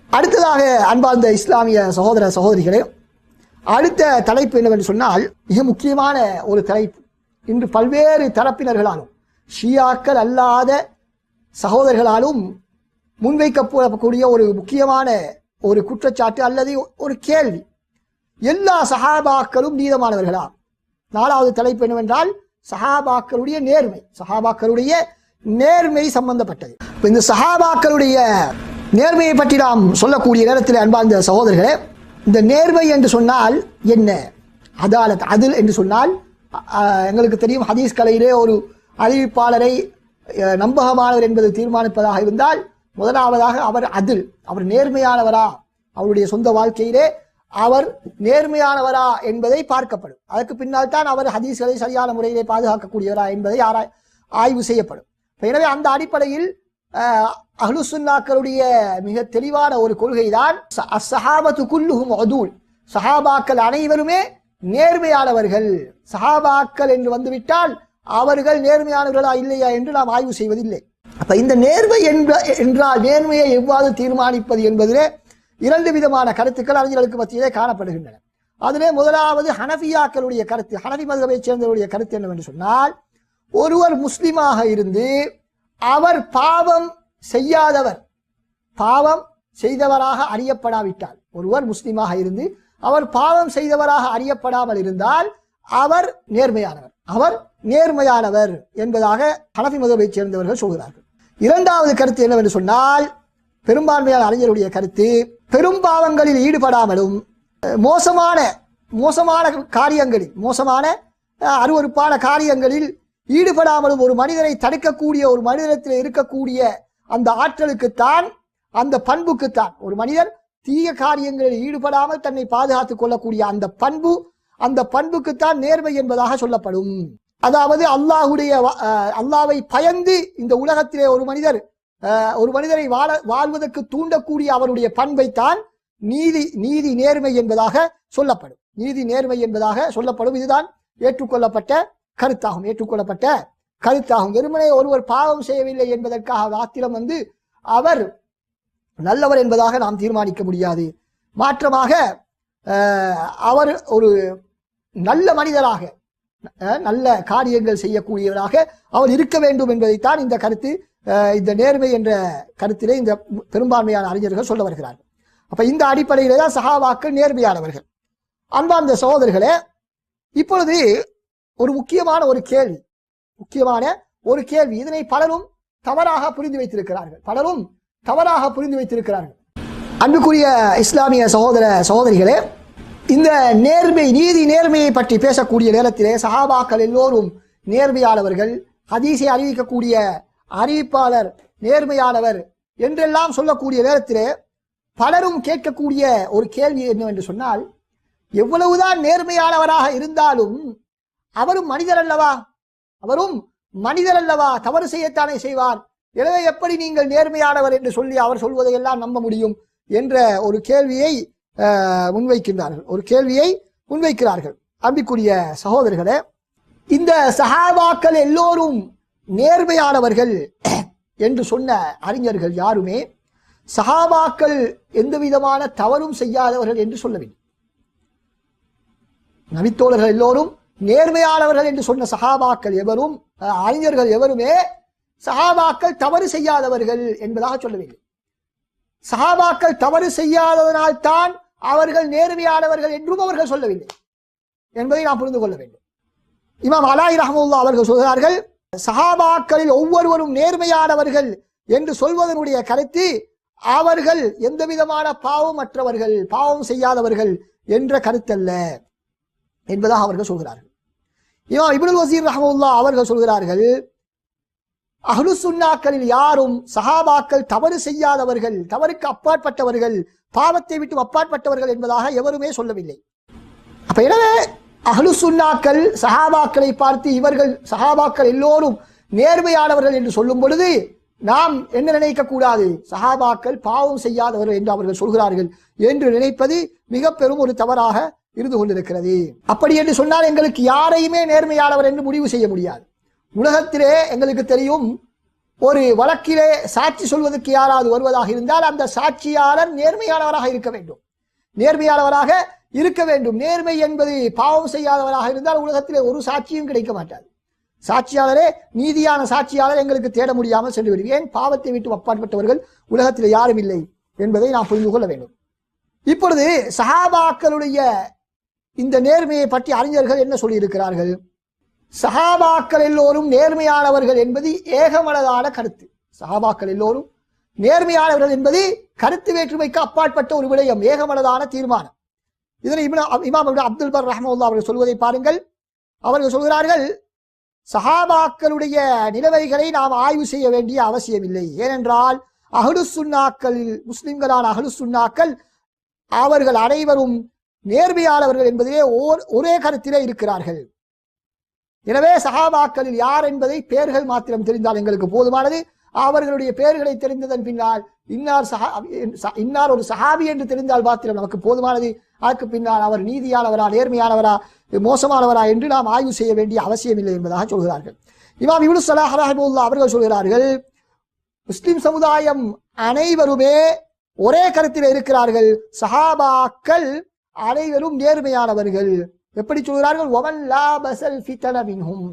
அடுத்ததாக அன்பார்ந்த இஸ்லாமிய சகோதர சகோதரிகளே, அடுத்த தலைப்பு என்னவென்று சொன்னால் மிக முக்கியமான ஒரு தலைப்பு. இன்று பல்வேறு தரப்பினர்களாலும் ஷியாக்கள் அல்லாத சகோதரர்களாலும் முன்வைக்கப்படக்கூடிய ஒரு முக்கியமான ஒரு குற்றச்சாட்டு அல்லது ஒரு கேள்வி, எல்லா சஹாபாக்களும் நீதமானவர்களா? நாலாவது தலைப்பு என்னவென்றால் சஹாபாக்களுடைய நேர்மை, சஹாபாக்களுடைய நேர்மை சம்பந்தப்பட்டது. இந்த சஹாபாக்களுடைய நேர்மையை பற்றி நாம் சொல்லக்கூடிய நேரத்தில் அன்பார்ந்த சகோதரர்களே, இந்த நேர்மை என்று சொன்னால் என்ன? அதாலத், அதில் என்று சொன்னால் எங்களுக்கு தெரியும், ஹதீஸ் கலையிலே ஒரு அறிவிப்பாளரை நம்பகமானவர் என்பது தீர்மானிப்பதாக இருந்தால் முதலாவதாக அவர் அதில், அவர் நேர்மையானவரா, அவருடைய சொந்த வாழ்க்கையிலே அவர் நேர்மையானவரா என்பதை பார்க்கப்படும். அதற்கு பின்னால் தான் அவர் ஹதீஸ்களை சரியான முறையிலே பாதுகாக்கக்கூடியவரா என்பதை ஆய்வு செய்யப்படும். எனவே அந்த அடிப்படையில் அஹ்லுசுன்னாக்களுடைய மிக தெளிவான ஒரு கொள்கை தான் அஸ்ஸஹாபத்து குல்லுஹும் உதூல், சஹாபாக்கள் அனைவருமே நேர்மையானவர்கள். சஹாபாக்கள் என்று வந்துவிட்டால் அவர்கள் நேர்மையானவர்களா இல்லையா என்று நாம் ஆய்வு செய்வதில்லை. அப்ப இந்த நேர்மை என்றால் நேர்மையை எவ்வாறு தீர்மானிப்பது என்பதிலே இரண்டு விதமான கருத்துக்கள் அறிஞர்களுக்கு மத்தியிலே காணப்படுகின்றன. அதிலே முதலாவது ஹனஃபியாக்களுடைய கருத்து, ஹனஃபி மதுஹபை சேர்ந்தவருடைய கருத்து என்னவென்று சொன்னால், ஒருவர் முஸ்லிமாக இருந்து அவர் பாவம் செய்யாதவர், பாவம் செய்தவராக அறியப்படாவிட்டால், ஒருவர் முஸ்லிமாக இருந்து அவர் பாவம் செய்தவராக அறியப்படாமல் இருந்தால் அவர் நேர்மையானவர், அவர் நேர்மையானவர் என்பதாக ஹனஃபி மதுஹபை சேர்ந்தவர்கள் சொல்கிறார்கள். இரண்டாவது கருத்து என்னவென்று சொன்னால், பெரும்பான்மையான அறிஞருடைய கருத்து, பெரும் பாவங்களில் ஈடுபடாமலும் மோசமான காரியங்களில், மோசமான அருவருப்பான காரியங்களில் ஈடுபடாமலும் ஒரு மனிதரை தடுக்கக்கூடிய, ஒரு மனிதத்தில் இருக்கக்கூடிய அந்த ஆற்றலுக்குத்தான், அந்த பண்புக்குத்தான், ஒரு மனிதர் தீய காரியங்களில் ஈடுபடாமல் தன்னை பாதுகாத்துக் கொள்ளக்கூடிய அந்த பண்பு, அந்த பண்புக்குத்தான் நேர்மை என்பதாக சொல்லப்படும். அதாவது அல்லாஹ்வை பயந்து இந்த உலகத்திலே ஒரு மனிதரை வாழ்வதற்கு தூண்டக்கூடிய அவருடைய பண்பைத்தான் நீதி நேர்மை என்பதாக சொல்லப்படும். நீதி நேர்மை என்பதாக சொல்லப்படும். இதுதான் ஏற்றுக்கொள்ளப்பட்ட கருத்தாகும். வெறுமனே ஒருவர் பாவம் செய்யவில்லை என்பதற்காக ஆத்திரம் வந்து அவர் நல்லவர் என்பதாக நாம் தீர்மானிக்க முடியாது. மாற்றமாக அவர் ஒரு நல்ல மனிதராக, நல்ல காரியங்கள் செய்யக்கூடியவராக அவர் இருக்க வேண்டும் என்பதைத்தான் இந்த கருத்து, இந்த நேர்மை என்ற கருத்திலே இந்த பெரும்பான்மையான அறிஞர்கள் சொல்ல வருகிறார்கள். அப்ப இந்த அடிப்படையிலே தான் சஹாபாக்கள் நேர்மையானவர்கள். அன்பார்ந்த சகோதரர்களே, இப்பொழுது ஒரு முக்கியமான ஒரு கேள்வி, இதனை பலரும் தவறாக புரிந்து வைத்திருக்கிறார்கள். அன்புக்குரிய இஸ்லாமிய சகோதர சகோதரிகளே, இந்த நேர்மையை பற்றி பேசக்கூடிய நேரத்திலே சஹாபாக்கள் எல்லோரும் நேர்மையானவர்கள், ஹதீஸை அறிவிக்கக்கூடிய அறிவிப்பாளர் நேர்மையானவர் என்றெல்லாம் சொல்லக்கூடிய நேரத்திலே பலரும் கேட்கக்கூடிய ஒரு கேள்வி என்னவென்று சொன்னால், எவ்வளவுதான் நேர்மையானவராக இருந்தாலும் அவரும் மனிதர் அல்லவா, தவறு செய்யத்தானே செய்வார். எனவே எப்படி நீங்கள் நேர்மையானவர் என்று சொல்லி அவர் சொல்வதையெல்லாம் நம்ப முடியும் என்ற ஒரு கேள்வியை முன்வைக்கிறார்கள். அன்பிற்குரிய சகோதரர்களே, இந்த சஹாபாக்கள் எல்லோரும் நேர்மையானவர்கள் என்று சொன்ன அறிஞர்கள் யாருமே சஹாபாக்கள் எந்த விதமான தவறும் செய்யாதவர்கள் என்று சொல்லவில்லை. நபித்தோழர்கள் எல்லோரும் நேர்மையானவர்கள் என்று சொன்ன சஹாபாக்கள் எவரும், அறிஞர்கள் எவருமே சஹாபாக்கள் தவறு செய்யாதவர்கள் என்பதாக சொல்லவில்லை. சஹாபாக்கள் தவறு செய்யாததனால் தான் அவர்கள் நேர்மையானவர்கள் என்றும் அவர்கள் சொல்லவில்லை என்பதை நாம் புரிந்து கொள்ள வேண்டும். இமாம் அலாய் ரஹ்மத்துல்லாஹி அவர்கள் சொல்கிறார்கள், சஹாபாக்களில் ஒவ்வொருவரும் நேர்மையானவர்கள் என்று சொல்வதனுடைய கருத்து அவர்கள் எந்த விதமான பாவமற்றவர்கள், பாவம் செய்யாதவர்கள் என்ற கருத்தல்ல என்பதாக அவர்கள் சொல்கிறார்கள். இமாம் இப்னுல் வஸீர் ரஹ்மத்துல்லாஹி அவர்கள் சொல்கிறார்கள், அஹ்லு சுன்னாக்களில் யாரும் சஹாபாக்கள் தவறு செய்யாதவர்கள், தவறுக்கு அப்பாற்பட்டவர்கள், பாவத்தை விட்டு அப்பாற்பட்டவர்கள் என்பதாக எவருமே சொல்லவில்லை. அப்ப எனவே அஹ்லு சுன்னாக்கள் சஹாபாக்களை பார்த்து இவர்கள் சஹாபாக்கள் எல்லோரும் நேர்மையானவர்கள் என்று சொல்லும் பொழுது நாம் என்ன நினைக்க கூடாது, சஹாபாக்கள் பாவம் செய்யாதவர்கள் என்று அவர்கள் சொல்கிறார்கள் என்று நினைப்பது மிக பெரும் ஒரு தவறாக இருந்து கொண்டிருக்கிறது. அப்படி என்று சொன்னால் எங்களுக்கு யாரையுமே நேர்மையானவர் என்று முடிவு செய்ய முடியாது. உலகத்திலே எங்களுக்கு தெரியும், ஒரு வழக்கிலே சாட்சி சொல்வதற்கு யாராவது வருவதாக இருந்தால் அந்த சாட்சியாளர் நேர்மையானவராக இருக்க வேண்டும். நேர்மையானவராக இருக்க வேண்டும். நேர்மை என்பது பாவம் செய்யாதவராக இருந்தால் உலகத்திலே ஒரு சாட்சியும் கிடைக்க மாட்டாது. சாட்சியாளரே, நீதியான சாட்சியாளர் எங்களுக்கு தேட முடியாமல் சென்று விடுவோம். ஏன்? பாவத்தை விட்டு அப்பாற்பட்டவர்கள் உலகத்தில் யாரும் இல்லை என்பதை நாம் புரிந்து கொள்ள வேண்டும். இப்பொழுது சஹாபாக்களுடைய இந்த நேர்மையை பற்றி அறிஞர்கள் என்ன சொல்லியிருக்கிறார்கள்? சஹாபாக்கள் எல்லோரும் நேர்மையானவர்கள் என்பது ஏகமனதான கருத்து. சஹாபாக்கள் எல்லோரும் நேர்மையானவர்கள் என்பது கருத்து வேற்றுமைக்கு அப்பாற்பட்ட ஒரு விடயம், ஏகமனதான தீர்மானம். இதனை இமாம் அப்துல் பர் ரஹ்மத்துல்லாஹி அவர்கள் சொல்வதை பாருங்கள். அவர்கள் சொல்கிறார்கள், சஹாபாக்களுடைய நிலைமைகளை நாம் ஆய்வு செய்ய வேண்டிய அவசியம் இல்லை. ஏனென்றால் அஹ்லுஸ் சுன்னாக்களில் முஸ்லிம்களான அஹ்லுஸ் சுன்னாக்கள் அவர்கள் அனைவரும் நேர்மையானவர்கள் என்பதிலே ஒரே கருத்திலே இருக்கிறார்கள். எனவே சஹாபாக்களில் யார் என்பதை பெயர்கள் மாத்திரம் தெரிந்தால் எங்களுக்கு போதுமானது. அவர்களுடைய பெயர்களை தெரிந்ததன் பின்னால் இன்னார் ஒரு சஹாபி என்று தெரிந்தால் மாத்திரம் நமக்கு போதுமானது. அதற்கு பின்னால் அவர் நீதியானவரா, நேர்மையானவரா, மோசமானவரா என்று நாம் ஆய்வு செய்ய வேண்டிய அவசியம் இல்லை என்பதாக சொல்கிறார்கள். இமாம் இப்னு ஸலாஹ் ரஹிமஹுல்லாஹ் அவர்கள் சொல்கிறார்கள், முஸ்லிம் சமுதாயம் அனைவருமே ஒரே கருத்தில் இருக்கிறார்கள். சஹாபாக்கள் அனைவரும் நேர்மையானவர்கள். எப்படி சொல்கிறார்கள்? வமன் லா பஸல் ஃபிதன மின்ஹும்.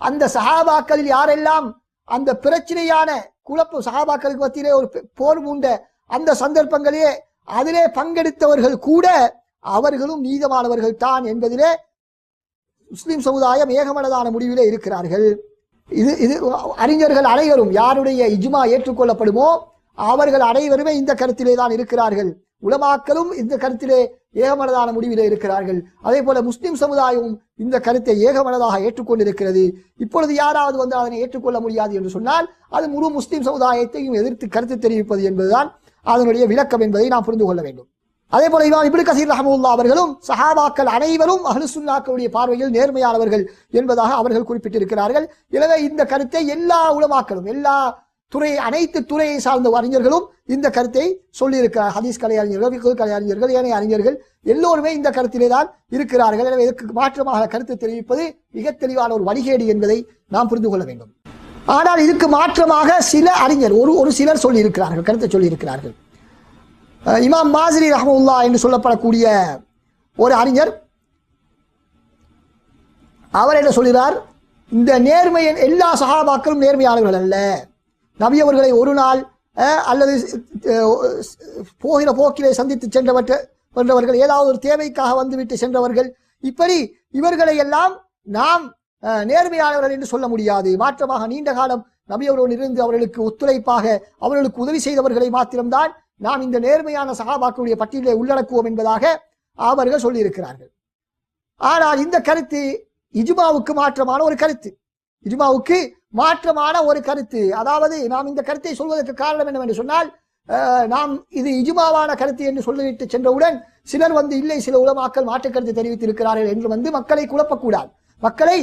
அந்த சஹாபாக்களில் யாரெல்லாம் அந்த பிரச்சனையான குழப்பம், சஹாபாக்களுக்கு மத்தியிலே ஒரு போர் மூண்ட அந்த சந்தர்ப்பங்களிலே அதிலே பங்கெடுத்தவர்கள் கூட அவர்களும் நீதமானவர்கள் தான் என்பதிலே முஸ்லிம் சமுதாயம் ஏகமனதான முடிவிலே இருக்கிறார்கள். இது அறிஞர்கள் அனைவரும் யாருடைய இஜ்மா ஏற்றுக்கொள்ளப்படுமோ அவர்கள் அனைவருமே இந்த கருத்திலே தான் இருக்கிறார்கள். உலமாக்களும் இந்த கருத்திலே ஏகமனதான முடிவிலே இருக்கிறார்கள். அதே போல முஸ்லிம் சமுதாயமும் இந்த கருத்தை ஏகமனதாக ஏற்றுக்கொண்டிருக்கிறது. இப்பொழுது யாராவது வந்து அதனை ஏற்றுக்கொள்ள முடியாது என்று சொன்னால் அது முழு முஸ்லிம் சமுதாயத்தையும் எதிர்த்து கருத்து தெரிவிப்பது என்பதுதான் அதனுடைய விளக்கம் என்பதை நாம் புரிந்து கொள்ள வேண்டும். அதே போல இமாம் இப்னு கஸீர் ரஹ்மத்துல்லாஹி அவர்களும் சஹாபாக்கள் அனைவரும் அஹ்லுஸ் சுன்னாக்களுடைய பார்வையில் நேர்மையானவர்கள் என்பதாக அவர்கள் குறிப்பிட்டிருக்கிறார்கள். எனவே இந்த கருத்தை எல்லா உலமாக்களும், எல்லா அனைத்து துறையை சார்ந்த அறிஞர்களும் இந்த கருத்தை சொல்லியிருக்கிறார். ஹதீஸ் கலை அறிஞர்கள், ஃபிக்ஹ் கலை அறிஞர்கள், ஏனைய அறிஞர்கள் எல்லோருமே இந்த கருத்திலே தான் இருக்கிறார்கள். எனவே இதற்கு மாற்றமாக கருத்து தெரிவிப்பது மிக தெளிவான ஒரு வழிகேடு என்பதை நாம் புரிந்து கொள்ள வேண்டும். ஆனால் இதுக்கு மாற்றமாக சில அறிஞர் ஒரு சிலர் சொல்லியிருக்கிறார்கள், கருத்தை சொல்லியிருக்கிறார்கள். இமாம் மாசிரி ரஹ்மத்துல்லாஹ் என்று சொல்லப்படக்கூடிய ஒரு அறிஞர், அவர் என்ன சொல்கிறார்? இந்த நேர்மையின் எல்லா சஹாபாக்களும் நேர்மையானவர்கள் அல்ல. நபி அவர்களை ஒரு நாள் அல்லது போகிற போக்கிலே சந்தித்து சென்றவர்கள், ஏதாவது ஒரு தேவைக்காக வந்துவிட்டு சென்றவர்கள், இப்படி இவர்களை எல்லாம் நாம் நேர்மையானவர்கள் என்று சொல்ல முடியாது. மாற்றமாக நீண்ட காலம் நபி அவர்களுடன் இருந்து அவர்களுக்கு ஒத்துழைப்பாக அவர்களுக்கு உதவி செய்தவர்களை மாத்திரம்தான் நாம் இந்த நேர்மையான சஹாபாக்களுடைய பட்டியலை உள்ளடக்குவோம் என்பதாக அவர்கள் சொல்லியிருக்கிறார்கள். ஆனால் இந்த கருத்து இஜ்மாவுக்கு மாற்றமான ஒரு கருத்து. இஜ்மாவுக்கு மாற்றமான ஒரு கருத்து. அதாவது நாம் இந்த கருத்தை சொல்வதற்கு காரணம் என்னவென்று சொன்னால், நாம் இது இஜ்மாவான கருத்து என்று சொல்லிவிட்டு சென்றவுடன் சிலர் வந்து இல்லை, சில உலமாக்கள் மாற்று கருத்து தெரிவித்திருக்கிறார்கள் என்று வந்து மக்களை குழப்பக்கூடாது. மக்களை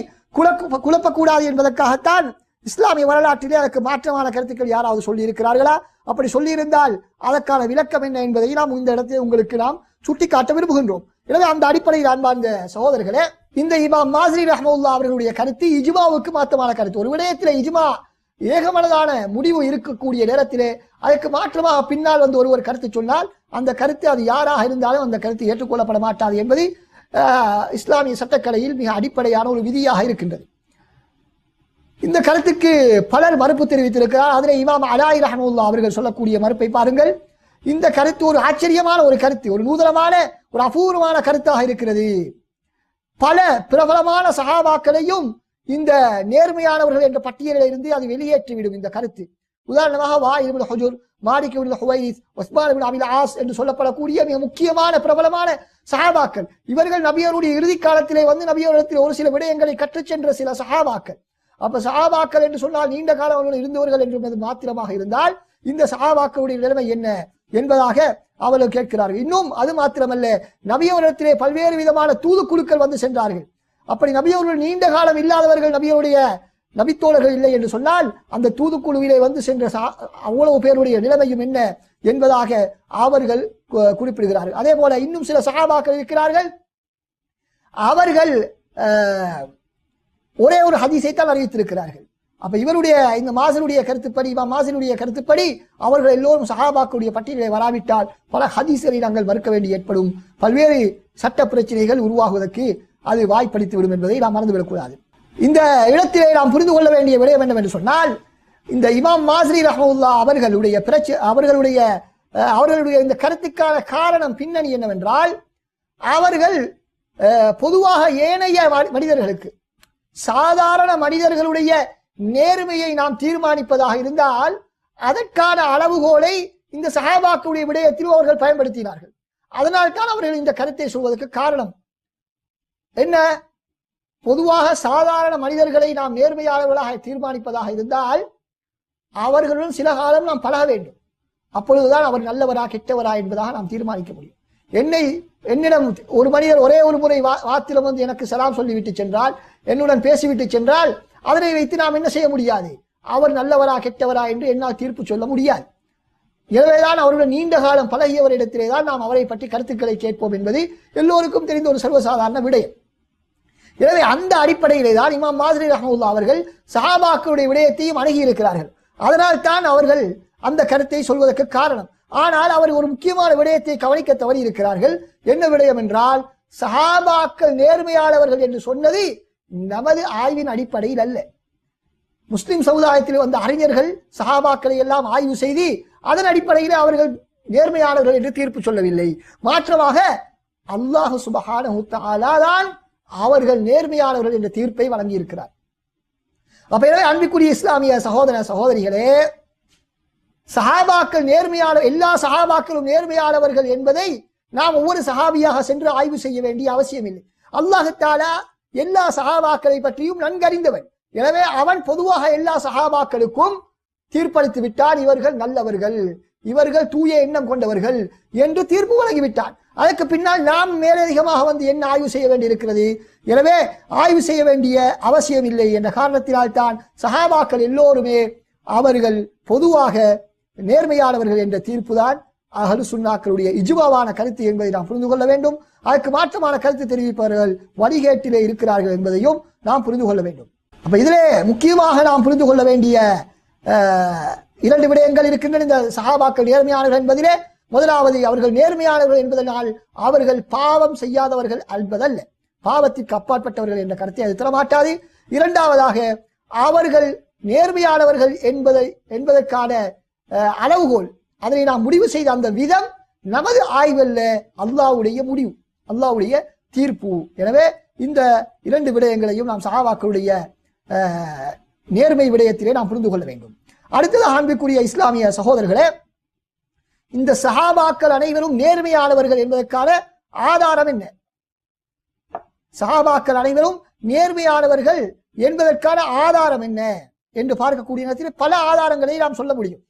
குழப்பக்கூடாது என்பதற்காகத்தான் இஸ்லாமிய வரலாற்றிலே அதற்கு மாற்றமான கருத்துக்கள் யாராவது சொல்லி இருக்கிறார்களா? அப்படி சொல்லியிருந்தால் அதற்கான விளக்கம் என்ன என்பதை நாம் இந்த இடத்தை உங்களுக்கு நாம் சுட்டிக்காட்ட விரும்புகின்றோம். எனவே அந்த அடிப்படையில் அன்பார்ந்த சகோதரர்களே, இந்த இமாம் மாசிரி ரஹ்மத்துல்லாஹி அவர்களுடைய கருத்து இஜ்மாவுக்கு மாற்றமான கருத்து. ஒரு விடயத்திலே இஜ்மா ஏகமனதான முடிவு இருக்கக்கூடிய நேரத்திலே அதற்கு மாற்றமாக பின்னால் வந்து ஒருவர் கருத்து சொன்னால் அந்த கருத்து அது யாராக இருந்தாலும் அந்த கருத்து ஏற்றுக்கொள்ளப்பட மாட்டாது என்பது இஸ்லாமிய சட்டக்கலையில் மிக அடிப்படையான ஒரு விதியாக இருக்கின்றது. இந்த கருத்துக்கு பலர் மறுப்பு தெரிவித்திருக்கிறார். அதிலே இமாம் அலாய் ரஹ்மத்துல்லாஹி அவர்கள் சொல்லக்கூடிய மறுப்பை பாருங்கள். இந்த கருத்து ஒரு ஆச்சரியமான ஒரு கருத்து, ஒரு நூதனமான ஒரு அபூர்வமான கருத்தாக இருக்கிறது. பல பிரபலமான சஹாபாக்களையும் இந்த நேர்மையானவர்கள் என்ற பட்டியலில் இருந்து அது வெளியேற்றிவிடும் இந்த கருத்து. உதாரணமாக வாயில் இப்னு ஹுஜர், மாலிக் இப்னு ஹுவைரிஸ், உஸ்மான் இப்னு அபில் ஆஸ் என்று சொல்லப்படக்கூடிய மிக முக்கியமான பிரபலமான சஹாபாக்கள். இவர்கள் நபியருடைய இறுதி காலத்திலே வந்து நபியரிடத்தில் ஒரு சில விடயங்களை கற்றுச் சென்ற சில சஹாபாக்கள். அப்ப சஹாபாக்கள் என்று சொன்னால் நீண்ட காலம் அவர்கள் இருந்தவர்கள் என்று மாத்திரமாக இருந்தால் இந்த சஹாபாக்களுடைய நிலைமை என்ன என்பதாக அவர்கள் கேட்கிறார்கள். இன்னும் அது மாத்திரமல்ல, நபியவரிடத்திலே பல்வேறு விதமான தூதுக்குழுக்கள் வந்து சென்றார்கள். அப்படி நபியவர்கள் நீண்ட காலம் இல்லாதவர்கள், நபியருடைய நபித்தோழர்கள் இல்லை என்று சொன்னால் அந்த தூதுக்குழுவிலே வந்து சென்ற அவ்வளவு பேருடைய நிலைமையும் என்ன என்பதாக அவர்கள் குறிப்பிடுகிறார்கள். அதே போல இன்னும் சில சஹாபாக்கள் இருக்கிறார்கள், அவர்கள் ஒரே ஒரு ஹதீஸை தான் அறிவித்திருக்கிறார்கள். அப்ப இவருடைய இந்த மாசனுடைய கருத்துப்படி, மாசனுடைய கருத்துப்படி அவர்கள் எல்லோரும் சஹாபாக்களுடைய பட்டியலை வராவிட்டால் பல ஹதீஸ்களை நாங்கள் மறுக்க வேண்டி ஏற்படும், பல்வேறு சட்ட பிரச்சனைகள் உருவாகுவதற்கு அது வாய்ப்பளித்து விடும் என்பதை நாம் மறந்துவிடக்கூடாது. இந்த இடத்திலே நாம் புரிந்து கொள்ள வேண்டிய விடயம் என்னவென்று சொன்னால், இந்த இமாம் மாஸ்ரி ரஹ்மத்துல்லா அவர்களுடைய இந்த கருத்துக்கான காரணம் பின்னணி என்னவென்றால், அவர்கள் பொதுவாக ஏனைய மனிதர்களுக்கு, சாதாரண மனிதர்களுடைய நேர்மையை நாம் தீர்மானிப்பதாக இருந்தால் அதற்கான அளவுகோலை இந்த சஹாபாக்களுடைய விடயத்தில் அவர்கள் பயன்படுத்தினார்கள். அதனால் தான் அவர்கள் இந்த கருத்தை சொல்வதற்கு காரணம் என்ன? பொதுவாக சாதாரண மனிதர்களை நாம் நேர்மையாளர்களாக தீர்மானிப்பதாக இருந்தால் அவர்களுடன் சில காலம் நாம் பழக வேண்டும். அப்பொழுதுதான் அவர் நல்லவரா கெட்டவரா என்பதாக நாம் தீர்மானிக்க முடியும். என்னிடம் ஒரு மனிதர் ஒரே ஒரு முறை வாத்திரம் வந்து எனக்கு சலாம் சொல்லிவிட்டு சென்றால், என்னுடன் பேசிவிட்டு சென்றால், அதனை வைத்து நாம் என்ன செய்ய முடியாது? அவர் நல்லவரா கெட்டவரா என்று என்னால் தீர்ப்பு சொல்ல முடியாது. எனவேதான் அவருடன் நீண்ட காலம் பழகியவரிடத்திலே தான் நாம் அவரை பற்றி கருத்துக்களை கேட்போம் என்பது எல்லோருக்கும் தெரிந்த ஒரு சர்வசாதாரண விடயம். எனவே அந்த அடிப்படையிலே தான் இமாம் மாஸ்ரி ரஹ்மத்துல்லாஹி அவர்கள் சஹாபாக்களுடைய விடயத்தையும் அணுகி இருக்கிறார்கள். அதனால் தான் அவர்கள் அந்த கருத்தை சொல்வதற்கு காரணம். ஆனால் அவர் ஒரு முக்கியமான விடயத்தை கவனிக்க தவறி இருக்கிறார்கள். என்ன விடயம் என்றால், சஹாபாக்கள் நேர்மையாளவர்கள் என்று சொன்னது நமது ஆய்வின் அடிப்படையில் அல்ல. முஸ்லிம் சமுதாயத்தில் வந்த அறிஞர்கள் சஹாபாக்களை எல்லாம் ஆய்வு செய்து அதன் அடிப்படையில் அவர்கள் நேர்மையாளர்கள் என்று தீர்ப்பு சொல்லவில்லை. மாற்றமாக அல்லாஹ் சுப்ஹானஹு வ தஆலா தான் அவர்கள் நேர்மையாளர்கள் என்ற தீர்ப்பை வழங்கி இருக்கிறார். அப்ப எனவே அன்பிற்குரிய இஸ்லாமிய சகோதர சகோதரிகளே, சஹாபாக்கள் நேர்மையாளர், எல்லா சஹாபாக்களும் நேர்மையாளவர்கள் என்பதை நாம் ஒவ்வொரு சஹாபியாக சென்று ஆய்வு செய்ய வேண்டிய அவசியம் இல்லை. அல்லாஹ் தஆலா எல்லா சஹாபாக்களை பற்றியும் நன்கறிந்தவன். எனவே அவன் பொதுவாக எல்லா சஹாபாக்களுக்கும் தீர்ப்பளித்து விட்டான், இவர்கள் நல்லவர்கள், இவர்கள் தூய எண்ணம் கொண்டவர்கள் என்று தீர்ப்பு வழங்கிவிட்டான். அதற்கு பின்னால் நாம் மேலதிகமாக வந்து என்ன ஆய்வு செய்ய வேண்டி இருக்கிறது? எனவே ஆய்வு செய்ய வேண்டிய அவசியம் இல்லை என்ற காரணத்தினால் தான் சஹாபாக்கள் எல்லோருமே அவர்கள் பொதுவாக நேர்மையானவர்கள் என்ற தீர்ப்பு தான் அஹ்லு சுன்னாக்களுடைய இஜ்மாவான கருத்து என்பதை நாம் புரிந்து கொள்ள வேண்டும். அதற்கு மாற்றமான கருத்து தெரிவிப்பவர்கள் வழிகேட்டிலே இருக்கிறார்கள் என்பதையும் நாம் புரிந்து கொள்ள வேண்டும். அப்ப இதிலே முக்கியமாக நாம் புரிந்து கொள்ள வேண்டிய இரண்டு விடயங்கள் இருக்கின்றன. இந்த சஹாபாக்கள் நேர்மையானவர்கள் என்பதிலே முதலாவது, அவர்கள் நேர்மையானவர்கள் என்பதனால் அவர்கள் பாவம் செய்யாதவர்கள் என்பதல்ல, பாவத்திற்கு அப்பாற்பட்டவர்கள் என்ற கருத்தை அது தரமாட்டாது. இரண்டாவதாக, அவர்கள் நேர்மையானவர்கள் என்பதற்கான அளவுகோல், அதனை நாம் முடிவு செய்த அந்த விதம் நமது ஆய்வல்ல, அல்லாஹ்வுடைய முடிவு, அல்லாஹ்வுடைய தீர்ப்பு. எனவே இந்த இரண்டு விடயங்களையும் நாம் சஹாபாக்களுடைய நேர்மை விடயத்திலே நாம் புரிந்து கொள்ள வேண்டும். அடுத்ததாக அன்பிற்குரிய இஸ்லாமிய சகோதரர்களே, இந்த சஹாபாக்கள் அனைவரும் நேர்மையானவர்கள் என்பதற்கான ஆதாரம் என்ன? சஹாபாக்கள் அனைவரும் நேர்மையானவர்கள் என்பதற்கான ஆதாரம் என்ன என்று பார்க்கக்கூடிய நேரத்தில் பல ஆதாரங்களை நாம் சொல்ல முடியும்.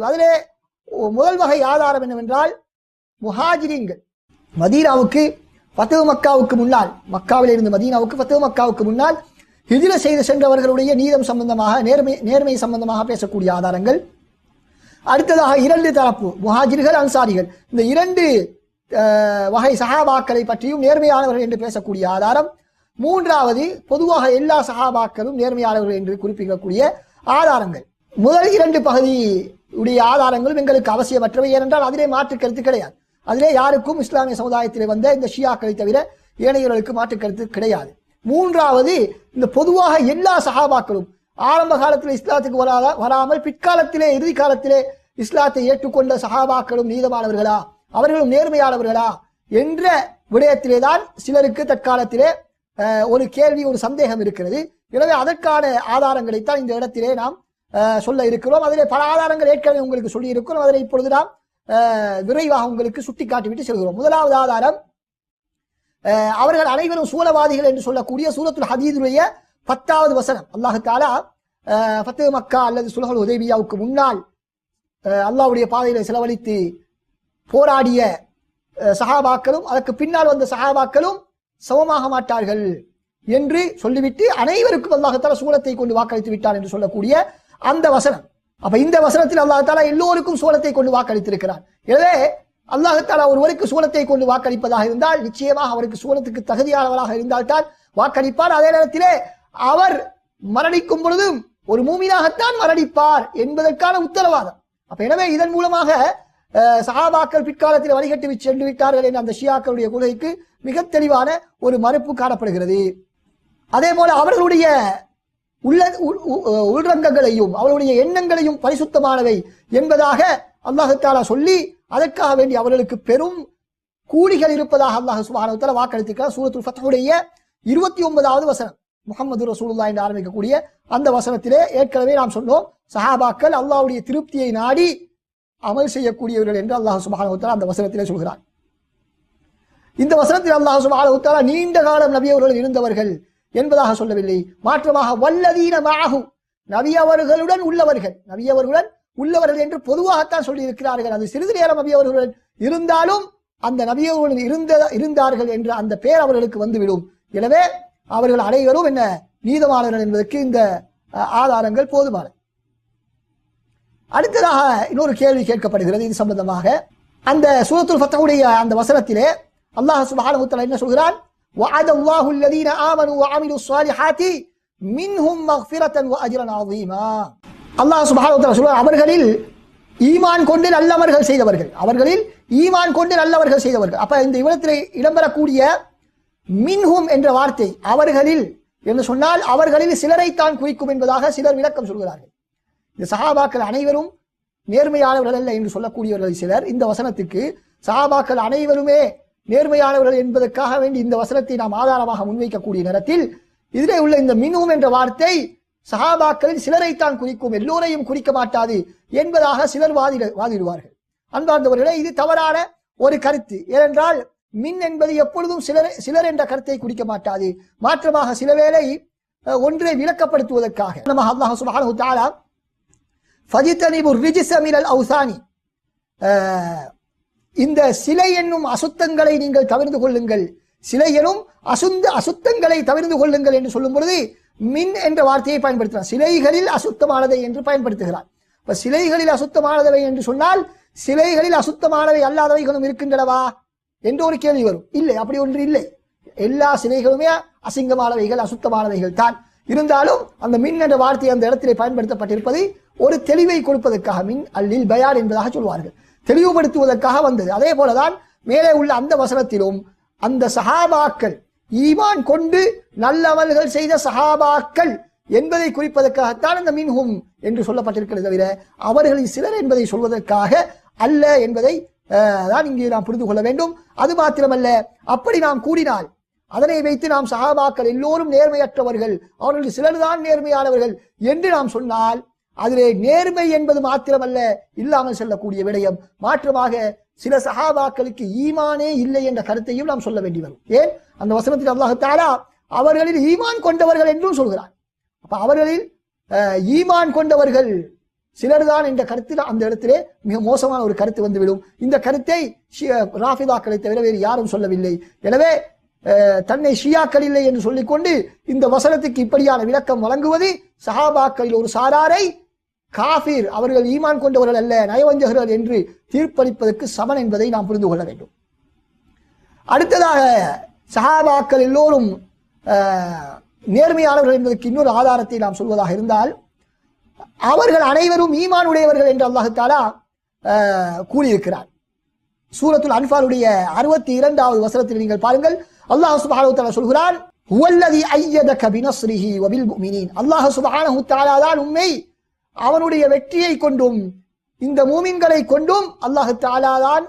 அதிலே முதல் வகை ஆதாரம் என்னவென்றால், முஹாஜிரீன்கள் மதீனாவுக்கு ஃபத்ஹு மக்காவுக்கு முன்னால், மக்காவில் இருந்து மதீனாவுக்கு ஃபத்ஹு மக்காவுக்கு முன்னால் ஹிஜ்ர செய்து சென்றவர்களுடைய நீதம் சம்பந்தமாக, நேர்மை சம்பந்தமாக பேசக்கூடிய ஆதாரங்கள். அடுத்ததாக இரண்டு தரப்பு, முஹாஜிர்கள் அன்சாரிகள், இந்த இரண்டு வகை சஹாபாக்களை பற்றியும் நேர்மையானவர்கள் என்று பேசக்கூடிய ஆதாரம். மூன்றாவது, பொதுவாக எல்லா சஹாபாக்களும் நேர்மையானவர்கள் என்று குறிப்பிடக்கூடிய ஆதாரங்கள். முதல் இரண்டு பகுதி உடைய ஆதாரங்களும் எங்களுக்கு அவசியமற்றவை. ஏனென்றால் அதிலே மாற்று கருத்து கிடையாது. அதிலே யாருக்கும் இஸ்லாமிய சமுதாயத்திலே வந்த இந்த ஷியாக்களை தவிர ஏனையவர்களுக்கு மாற்று கருத்து கிடையாது. மூன்றாவது, இந்த பொதுவாக எல்லா சஹாபாக்களும் ஆரம்ப காலத்தில் இஸ்லாத்துக்கு வராமல் பிற்காலத்திலே இறுதி காலத்திலே இஸ்லாத்தை ஏற்றுக்கொண்ட சஹாபாக்களும் நீதமானவர்களா, அவர்களும் நேர்மையானவர்களா என்ற விடயத்திலே தான் சிலருக்கு தற்காலத்திலே ஒரு கேள்வி, ஒரு சந்தேகம் இருக்கிறது. எனவே அதற்கான ஆதாரங்களைத்தான் இந்த இடத்திலே நாம் சொல்ல இருக்கிறோம். அதிலே பல ஆதாரங்கள் ஏற்கனவே உங்களுக்கு சொல்லி இருக்கிறோம். அதனை இப்பொழுது நாம் விரைவாக உங்களுக்கு சுட்டி காட்டிவிட்டு செல்கிறோம். முதலாவது ஆதாரம், அவர்கள் அனைவரும் சூழவாதிகள் என்று சொல்லக்கூடிய சூரத்துல் ஹதீதுடைய 10வது வசனம். அல்லாஹ் தஆலா ஃபத்ஹு மக்கா அல்லது சுல்ஹுல் ஹுதைபியாவுக்கு முன்னால் அல்லாஹ்வுடைய பாதையிலே செலவழித்து போராடிய சஹாபாக்களும் அதற்கு பின்னால் வந்த சஹாபாக்களும் சமமாக மாட்டார்கள் என்று சொல்லிவிட்டு அனைவருக்கும் அல்லாஹ் தஆலா சூரத்தை கொண்டு வாக்களித்து விட்டார் என்று சொல்லக்கூடிய அந்த வசனம். அப்ப இந்த வசனத்தில் அல்லாஹ் தஆலா எல்லோருக்கும் சூலத்தை கொண்டு வாக்களித்திருக்கிறார். எனவே அல்லாஹ் தஆலா ஒருவருக்கு சூலத்தை கொண்டு வாக்களிப்பதாக இருந்தால் நிச்சயமாக அவருக்கு சூலத்துக்கு தகுதியானவராக இருந்தால்தான் வாக்களிப்பார். அதே நேரத்திலே அவர் மரணிக்கும் பொழுதும் ஒரு மூமினாகத்தான் மரணிப்பார் என்பதற்கான உத்தரவாதம். அப்ப எனவே இதன் மூலமாக சஹாபாக்கள் பிற்காலத்தில் வழிகட்டு சென்று விட்டார்கள் என்ற அந்த ஷியாக்களுடைய கொள்கைக்கு மிக தெளிவான ஒரு மறுப்பு காணப்படுகிறது. அதே போல அவர்களுடைய உள்ரங்கங்களையும் அவருடைய எண்ணங்களையும் பரிசுத்தமானவை என்பதாக அல்லாஹ் தஆலா சொல்லி அதற்காக வேண்டி அவர்களுக்கு பெரும் கூலிகள் இருப்பதாக அல்லாஹ் சுப்ஹானஹு வ தஆலா வாக்களித்திருக்கிறார். சூரத்துல் ஃபத்ஹுடைய 29வது வசனம் முஹம்மது ரசூலுல்லாஹ் என்று ஆரம்பிக்கக்கூடிய அந்த வசனத்திலே ஏற்கனவே நாம் சொன்னோம், சஹாபாக்கள் அல்லாஹ்வுடைய திருப்தியை நாடி அமல் செய்யக்கூடியவர்கள் என்று அல்லாஹ் சுப்ஹானஹு வ தஆலா அந்த வசனத்திலே சொல்கிறார். இந்த வசனத்தில் அல்லாஹ் சுப்ஹானஹு வ தஆலா நீண்ட காலம் நபி அவர்கள் இருந்தவர்கள் என்பதாக சொல்லவில்லை. மாற்றமாக வல்லதீன மஅஹு நபி அவர்களுடன் உள்ளவர்கள் என்று பொதுவாகத்தான் சொல்லி இருக்கிறார்கள். அது சிறிது நேரம் நபி அவர்களுடன் இருந்தாலும் அந்த நபி அவர்களுடன் இருந்தார்கள் என்ற அந்த பெயர் அவர்களுக்கு வந்துவிடும். எனவே அவர்கள் அனைவரும் என்ன நீதமானவர்கள் என்பதற்கு இந்த ஆதாரங்கள் போதுமானது. அடுத்ததாக இன்னொரு கேள்வி கேட்கப்படுகிறது. இது சம்பந்தமாக அந்த சூரத்துல் ஃபத்ஹுடைய அந்த வசனத்திலே அல்லாஹ் சுப்ஹானஹு வ தஆலா என்ன சொல்கிறான்? وعد الله الذين آمنوا وعملوا الصالحات منهم مغفرة وأجرا عظيما. அல்லாஹ் சுப்ஹானஹு வ தஆலா சொல்றார், அவர்களில் ஈமான் கொண்டு நல்லவர்கள் செய்தவர்கள். அப்ப இந்த இவனத்திலே இடம்பெறக்கூடிய மின்ஹும் என்ற வார்த்தை அவர்களில் என்று சொன்னால் அவர்களில் சிலரைத்தான் குறிக்கும் என்பதாக சிலர் விளக்கம் சொல்கிறார்கள். இந்த சஹாபாக்கள் அனைவரும் நேர்மையானவர்கள் அல்ல என்று சொல்லக்கூடியவர்கள் சிலர் இந்த வசனத்துக்கு சஹாபாக்கள் அனைவருமே நேர்மையானவர்கள் என்பதற்காக வேண்டி இந்த வசனத்தை நாம் ஆதாரமாக முன்வைக்கக்கூடிய நேரத்தில் இதிலே உள்ள இந்த மின்ஹும் என்ற வார்த்தை சஹாபாக்களில் சிலரைத்தான் குறிக்கும், எல்லோரையும் குறிக்க மாட்டாது என்பதாக சிலர் வாதிடுவார்கள். அன்பார்ந்தவர்களே, இது தவறான ஒரு கருத்து. ஏனென்றால் மின் என்பது எப்பொழுதும் சிலர் என்ற கருத்தை குறிக்க மாட்டாது. மாற்றமாக சில வேளை ஒன்றை விளக்கப்படுத்துவதற்காக அல்லாஹ் சுப்ஹானஹு வ தஆலா ஃபஜிதனிபு ரிஜ்ஸ மினல் அவ்சானி, இந்த சிலை என்னும் அசுத்தங்களை நீங்கள் தவிர்த்து கொள்ளுங்கள், சிலை எனும் அசுத்தங்களை தவிர்த்து கொள்ளுங்கள் என்று சொல்லும் பொழுது மின் என்ற வார்த்தையை பயன்படுத்துகிறார். சிலைகளில் அசுத்தமானதை என்று பயன்படுத்துகிறார். இப்ப சிலைகளில் அசுத்தமானவை என்று சொன்னால் சிலைகளில் அசுத்தமானவை அல்லாதவைகளும் இருக்கின்றனவா என்று ஒரு கேள்வி வரும். இல்லை, அப்படி ஒன்று இல்லை. எல்லா சிலைகளுமே அசிங்கமானவைகள், அசுத்தமானவைகள் தான். இருந்தாலும் அந்த மின் என்ற வார்த்தை அந்த இடத்திலே பயன்படுத்தப்பட்டிருப்பது ஒரு தெளிவை கொடுப்பதற்காக, மின் அல்லில் பயான் என்பதாக சொல்வார்கள், தெளிவுபடுத்துவதற்காக வந்தது. அதே போலதான் மேலே உள்ள அந்த வசனத்திலும் அந்த சஹாபாக்கள் ஈமான் கொண்டு நல்லவல்கள் செய்த சஹாபாக்கள் என்பதை குறிப்பதற்காகத்தான் அந்த மின்ஹும் என்று சொல்லப்பட்டிருக்கிறது தவிர அவர்களின் சிலர் என்பதை சொல்வதற்காக அல்ல என்பதை தான் இங்கே நாம் புரிந்து கொள்ள வேண்டும். அது மாத்திரமல்ல, அப்படி நாம் கூறினால் அதனை வைத்து நாம் சஹாபாக்கள் எல்லோரும் நேர்மையற்றவர்கள், அவர்கள் சிலர்தான் நேர்மையானவர்கள் என்று நாம் சொன்னால் அதிலே நேர்மை என்பது மாத்திரமல்ல இல்லாமல் செல்லக்கூடிய விடயம். மாற்றமாக சில சஹாபாக்களுக்கு ஈமானே இல்லை என்ற கருத்தையும் நாம் சொல்ல வேண்டி வரும். ஏன்? அந்த வசனத்தில் அல்லாஹ் தஆலா அவர்களில் ஈமான் கொண்டவர்கள் என்றும் சொல்கிறார். அப்ப அவர்களில் ஈமான் கொண்டவர்கள் சிலர்தான் என்ற கருத்தில் அந்த இடத்திலே மிக மோசமான ஒரு கருத்து வந்துவிடும். இந்த கருத்தை ராஃபிதாக்களை தவிர வேறு யாரும் சொல்லவில்லை. எனவே தன்னை ஷியாக்கள் இல்லை என்று சொல்லிக்கொண்டு இந்த வசனத்துக்கு இப்படியான விளக்கம் வழங்குவது சஹாபாக்களில் ஒரு சாராரை காஃபிர், அவர்கள் ஈமான் கொண்டவர்கள் அல்ல, நயவஞ்சகர்கள் என்று தீர்ப்பளிப்பதற்கு சமன் என்பதை நாம் புரிந்து கொள்ள வேண்டும். அடுத்ததாக சஹாபாக்கள் எல்லோரும் நேர்மையானவர்கள் என்பதற்கு இன்னொரு ஆதாரத்தை நாம் சொல்வதாக இருந்தால் அவர்கள் அனைவரும் ஈமான் உடையவர்கள் என்று அல்லாஹ் தஆலா கூறியிருக்கிறார். சூரத்துல் அன்ஃபாலுடைய 62வது வசனத்தில் நீங்கள் பாருங்கள், அல்லாஹ் சுப்ஹானஹு வ தஆலா சொல்கிறான், ஹுவல்லதி அய்யதக பினஸ்ரிஹி வபில் முஃமினீன். அல்லாஹ் சுப்ஹானஹு வ தஆலா தான் உம்மை அவனுடைய வெற்றியை கொண்டும் இந்த மூமின்களை கொண்டும் அல்லாஹ் தஆலா தான்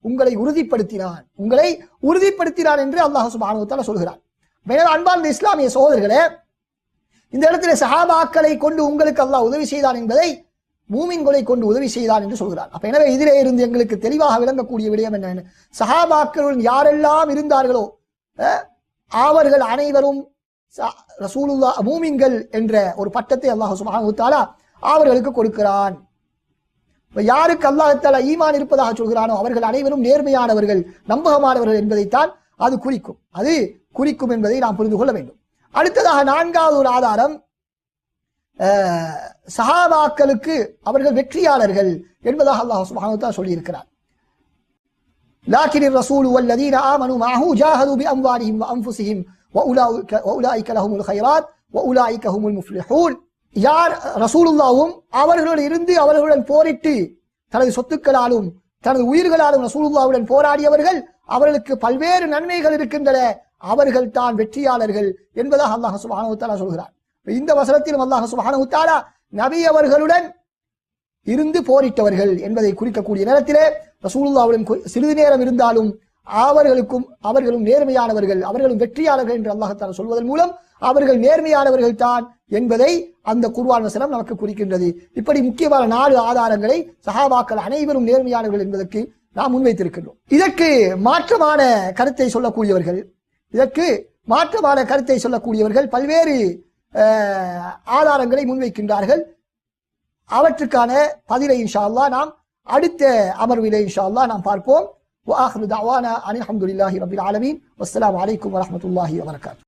உங்களை உறுதிப்படுத்தினான் என்று அல்லாஹ் சுப்ஹானஹு வ தஆலா சொல்கிறார். மேலும் அன்பார்ந்த இஸ்லாமிய சகோதரர்களே, இந்த இடத்திலே சஹாபாக்களை கொண்டு உங்களுக்கு அல்லாஹ் உதவி செய்தான் என்பதை மூமின்களை கொண்டு உதவி செய்தான் என்று சொல்கிறார். அப்ப எனவே இதிலே இருந்து எங்களுக்கு தெளிவாக விளங்கக்கூடிய விடயம் என்ன? சஹாபாக்களுடன் யாரெல்லாம் இருந்தார்களோ அவர்கள் அனைவரும் ரசூலுல்லாஹ் மூமின்கள் என்ற ஒரு பட்டத்தை அல்லாஹ் சுப்ஹானஹு வ தஆலா அவர்களுக்கு கொடுக்கிறான். யாருக்கு அல்லாஹ் தஆலா ஈமான் இருப்பதாக சொல்கிறானோ அவர்கள் அனைவரும் நேர்மையானவர்கள், நம்பகமானவர்கள் என்பதைத்தான் அது குறிக்கும் என்பதை நாம் புரிந்து கொள்ள வேண்டும். அடுத்ததாக 4வது ஒரு ஆதாரம், சஹாபாக்களுக்கு அவர்கள் வெற்றியாளர்கள் என்பதாக அல்லாஹ் சுப்ஹானஹு வ தஆலா சொல்லி இருக்கிறார். லாக்கின் ரசூல் வல்லதீன ஆமனு மஅஹு ஜாஹது பிஅம்வாலிஹிம் வஅன்ஃபுஸிஹிம் வஉலாயிக லஹுமுல் கைராத் வஉலாயிக ஹுமுல் முஃப்லிஹூன். யார் ரசூலுல்லாஹ்வும் அவர்களுடன் இருந்து அவர்களுடன் போரிட்டு தனது சொத்துக்களாலும் தனது உயிர்களாலும் ரசூலுல்லாஹ்வுடன் போராடியவர்கள் அவர்களுக்கு பல்வேறு நன்மைகள் இருக்கின்றன, அவர்கள் தான் வெற்றியாளர்கள் என்பதாக அல்லாஹ் சுப்ஹானஹு வ தஆலா சொல்கிறார். இந்த வசனத்திலும் அல்லாஹ் சுப்ஹானஹு வ தஆலா நபி அவர்களுடன் இருந்து போரிட்டவர்கள் என்பதை குறிக்கக்கூடிய நேரத்திலே ரசூலுல்லாஹ்வுடன் சிறிது நேரம் இருந்தாலும் அவர்களும் நேர்மையானவர்கள், அவர்களும் வெற்றியாளர்கள் என்று அல்லாஹ் தஆலா சொல்வதன் மூலம் அவர்கள் நேர்மையானவர்கள் தான் என்பதை அந்த குர்ஆன் வசனம் நமக்கு குறிக்கின்றது. இப்படி முக்கியமான 4 ஆதாரங்களை சஹாபாக்கள் அனைவரும் நேர்மையானவர்கள் என்பதற்கு நாம் முன்வைத்திருக்கின்றோம். இதற்கு மாற்றமான கருத்தை சொல்லக்கூடியவர்கள் பல்வேறு ஆதாரங்களை முன்வைக்கின்றார்கள். அவற்றுக்கான பதிலை இன்ஷா அல்லாஹ் நாம் அடுத்த அமர்விலே இன்ஷா அல்லாஹ் நாம் பார்ப்போம். வஆஹிரு தஅவானா அனில் ஹம்துலில்லாஹி ரப்பில் ஆலமீன். வஸ்ஸலாமு அலைக்கும் வரஹ்மத்துல்லாஹி வபரகாத்துஹு.